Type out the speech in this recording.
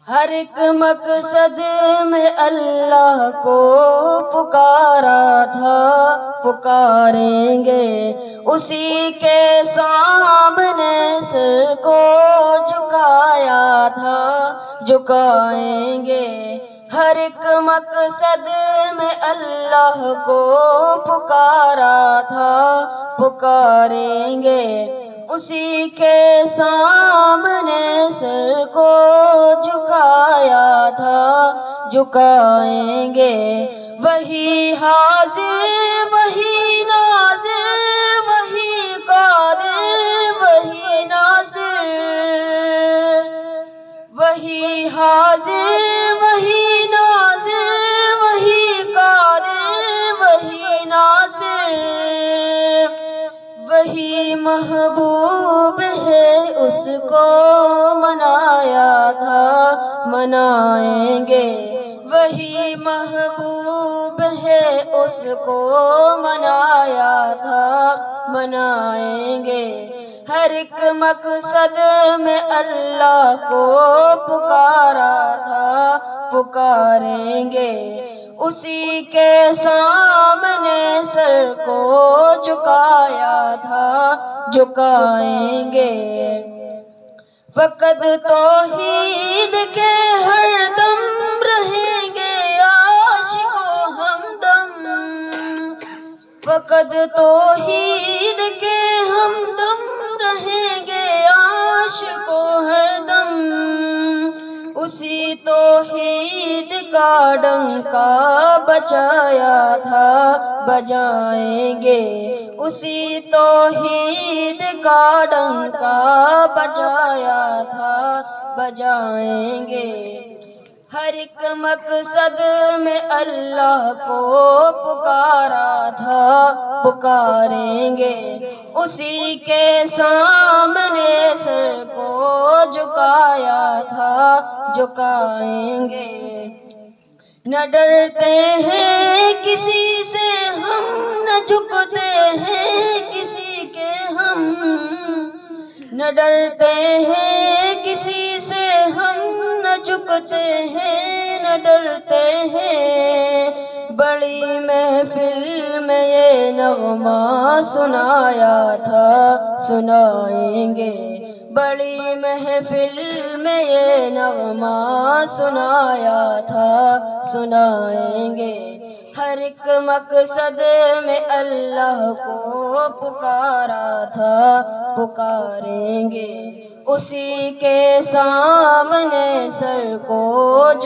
ہر ایک مقصد میں اللہ کو پکارا تھا، پکاریں گے اسی کے سامنے سر کو جھکایا تھا، جھکائیں گے۔ ہر ایک مقصد میں اللہ کو پکارا تھا، پکاریں گے اسی کے سامنے سر کو جھکایا تھا، جھکائیں گے۔ وہی حاضر وہی ناظر وہی قادر وہی ناصر، وہی حاضر وہی ناظر وہی قادر وہی ناصر، وہی محبوب ہے اس کو منایا تھا، منائیں گے۔ وہی محبوب ہے اس کو منایا تھا، منائیں گے۔ ہر ایک مقصد میں اللہ کو پکارا تھا، پکاریں گے اسی کے سامنے سر کو جھکایا تھا، جھکائیں گے۔ فقط توحید کے ہر دم رہیں گے عاشق و ہمدم، فقط توحید کے ہمدم رہیں گے عاشق و ہر دم، اسی توحید کا ڈنکا بجایا تھا، بجائیں گے۔ اسی توحید کا ڈنکا بجایا تھا، بجائیں گے۔ ہر ایک مقصد میں اللہ کو پکارا تھا، پکاریں گے اسی کے سامنے سر کو جھکایا تھا، جھکائیں گے۔ نہ ڈرتے ہیں کسی سے ہم، نہ جھکتے ہیں کسی کے ہم، نہ ڈرتے ہیں کسی سے ہم، نہ جھکتے ہیں نہ ڈرتے ہیں۔ بڑی محفل میں یہ نغمہ سنایا تھا، سنائیں گے۔ بڑی محفل میں یہ نغمہ سنایا تھا، سنائیں گے۔ ہر ایک مقصد میں اللہ کو پکارا تھا، پکاریں گے اسی کے سامنے سر کو